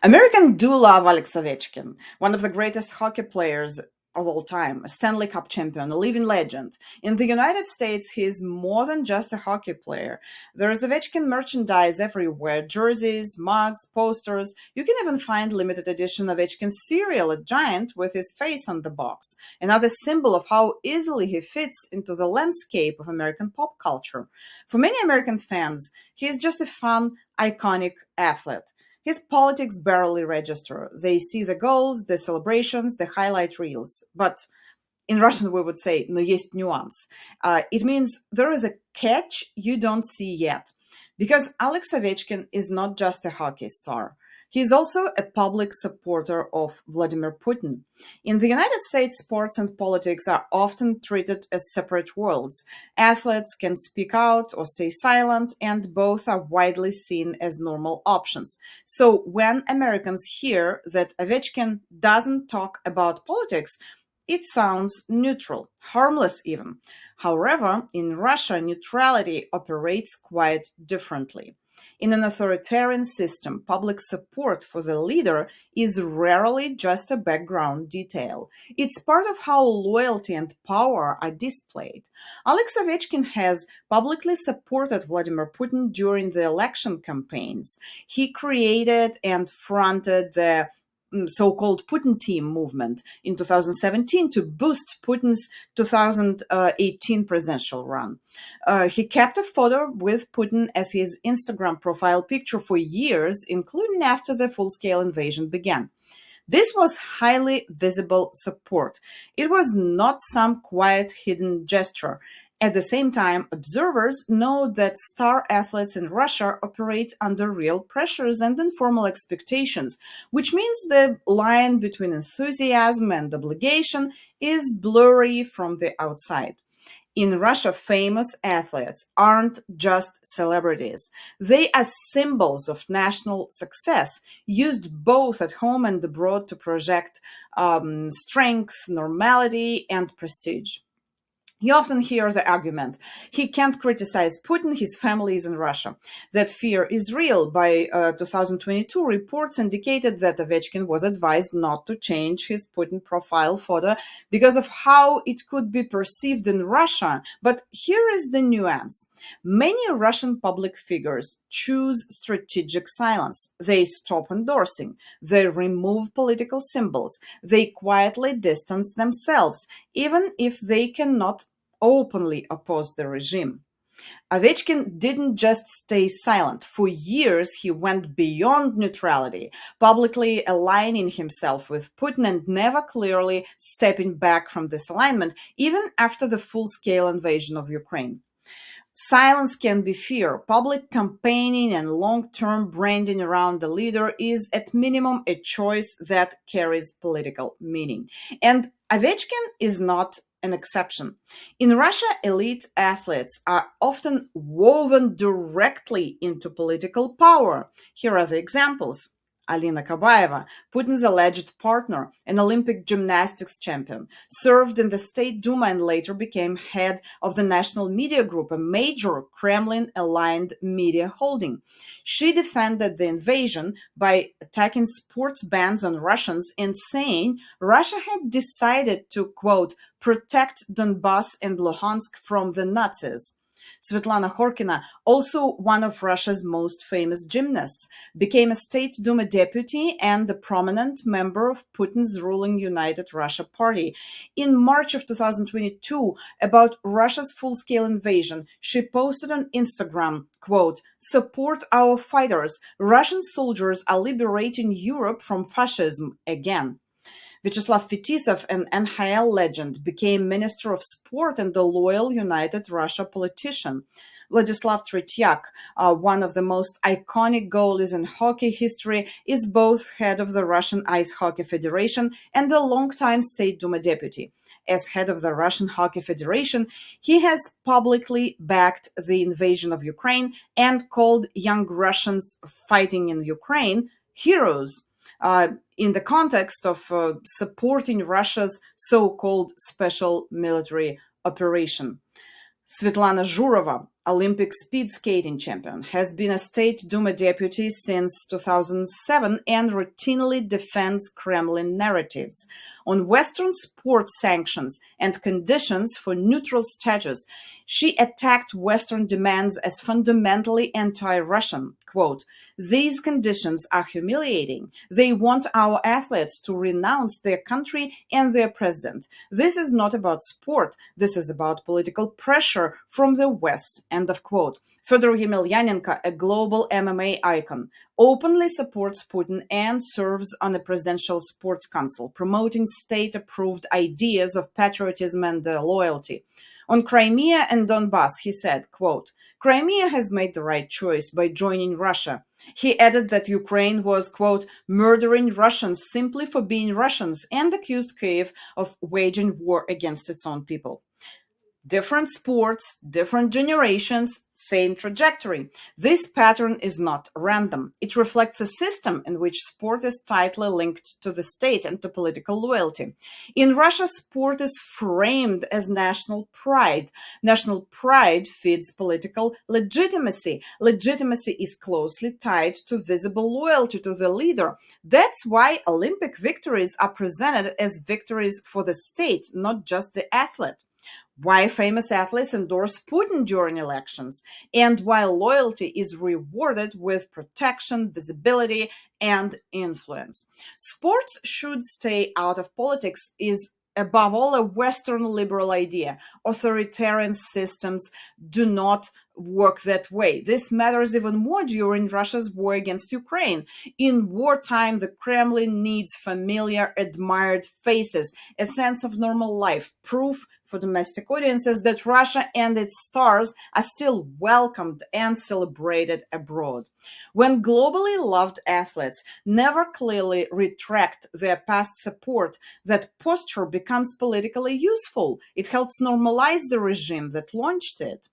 Americans do love Alex Ovechkin, one of the greatest hockey players of all time, a Stanley Cup champion, a living legend. In the United States, he is more than just a hockey player. There is Ovechkin merchandise everywhere, jerseys, mugs, posters. You can even find limited edition Ovechkin cereal, a giant with his face on the box, another symbol of how easily he fits into the landscape of American pop culture. For many American fans, he is just a fun, iconic athlete. His politics barely register. They see the goals, the celebrations, the highlight reels. But in Russian, we would say, "no есть нюанс." It means there is a catch you don't see yet. Because Alex Ovechkin is not just a hockey star. He is also a public supporter of Vladimir Putin. In the United States, sports and politics are often treated as separate worlds. Athletes can speak out or stay silent, and both are widely seen as normal options. So when Americans hear that Ovechkin doesn't talk about politics, it sounds neutral, harmless even. However, in Russia, neutrality operates quite differently. In an authoritarian system, public support for the leader is rarely just a background detail. It's part of how loyalty and power are displayed. Alex Ovechkin has publicly supported Vladimir Putin during the election campaigns. He created and fronted the so-called Putin team movement in 2017 to boost Putin's 2018 presidential run. He kept a photo with Putin as his Instagram profile picture for years, including after the full-scale invasion began. This was highly visible support. It was not some quiet, hidden gesture. At the same time, observers know that star athletes in Russia operate under real pressures and informal expectations, which means the line between enthusiasm and obligation is blurry from the outside. In Russia, famous athletes aren't just celebrities. They are symbols of national success, used both at home and abroad to project strength, normality, and prestige. You often hear the argument, he can't criticize Putin, his family is in Russia. That fear is real. By 2022, reports indicated that Ovechkin was advised not to change his Putin profile photo because of how it could be perceived in Russia. But here is the nuance. Many Russian public figures choose strategic silence. They stop endorsing. They remove political symbols. They quietly distance themselves, even if they cannot openly oppose the regime. Ovechkin didn't just stay silent. For years, he went beyond neutrality, publicly aligning himself with Putin and never clearly stepping back from this alignment, even after the full-scale invasion of Ukraine. Silence can be fear. Public campaigning and long-term branding around the leader is at minimum a choice that carries political meaning. And Ovechkin is not an exception. In Russia, elite athletes are often woven directly into political power. Here are the examples. Alina Kabaeva, Putin's alleged partner, an Olympic gymnastics champion, served in the State Duma and later became head of the National Media Group, a major Kremlin-aligned media holding. She defended the invasion by attacking sports bans on Russians and saying Russia had decided to, quote, protect Donbass and Luhansk from the Nazis. Svetlana Khorkina, also one of Russia's most famous gymnasts, became a State Duma deputy and a prominent member of Putin's ruling United Russia Party. In March of 2022, about Russia's full-scale invasion, she posted on Instagram, quote, support our fighters. Russian soldiers are liberating Europe from fascism again. Vyacheslav Fetisov, an NHL legend, became Minister of Sport and a loyal United Russia politician. Vladislav Tretiak, one of the most iconic goalies in hockey history, is both head of the Russian Ice Hockey Federation and a longtime State Duma deputy. As head of the Russian Hockey Federation, he has publicly backed the invasion of Ukraine and called young Russians fighting in Ukraine heroes. In the context of supporting Russia's so-called special military operation. Svetlana Zhurova, Olympic speed skating champion, has been a State Duma deputy since 2007 and routinely defends Kremlin narratives on Western sports sanctions and conditions for neutral status. She attacked Western demands as fundamentally anti-Russian. Quote, "These conditions are humiliating. They want our athletes to renounce their country and their president. This is not about sport. This is about political pressure from the West." End of quote. Fedor Yemelyanenko, a global MMA icon, openly supports Putin and serves on the Presidential Sports Council, promoting state-approved ideas of patriotism and loyalty. On Crimea and Donbass, he said, quote, "Crimea has made the right choice by joining Russia." He added that Ukraine was, quote, "murdering Russians simply for being Russians," and accused Kyiv of waging war against its own people. Different sports, different generations, same trajectory. This pattern is not random. It reflects a system in which sport is tightly linked to the state and to political loyalty. In Russia, sport is framed as national pride. National pride feeds political legitimacy. Legitimacy is closely tied to visible loyalty to the leader. That's why Olympic victories are presented as victories for the state, not just the athlete. Why famous athletes endorse Putin during elections, and why loyalty is rewarded with protection, visibility, and influence. Sports should stay out of politics is above all a Western liberal idea. Authoritarian systems do not work that way. This matters even more during Russia's war against Ukraine. In wartime, the Kremlin needs familiar, admired faces, a sense of normal life, proof for domestic audiences that Russia and its stars are still welcomed and celebrated abroad. When globally loved athletes never clearly retract their past support, that posture becomes politically useful. It helps normalize the regime that launched it.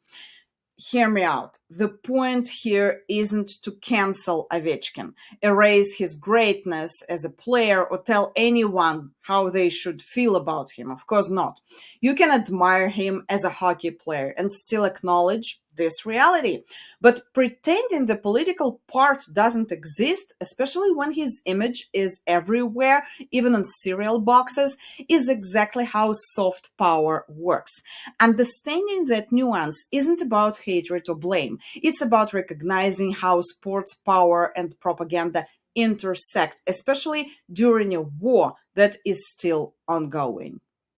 Hear me out. The point here isn't to cancel Ovechkin, erase his greatness as a player, or tell anyone how they should feel about him. Of course not. You can admire him as a hockey player and still acknowledge this reality. But pretending the political part doesn't exist, especially when his image is everywhere, even on cereal boxes, is exactly how soft power works. Understanding that nuance isn't about hatred or blame. It's about recognizing how sports power and propaganda intersect, especially during a war that is still ongoing.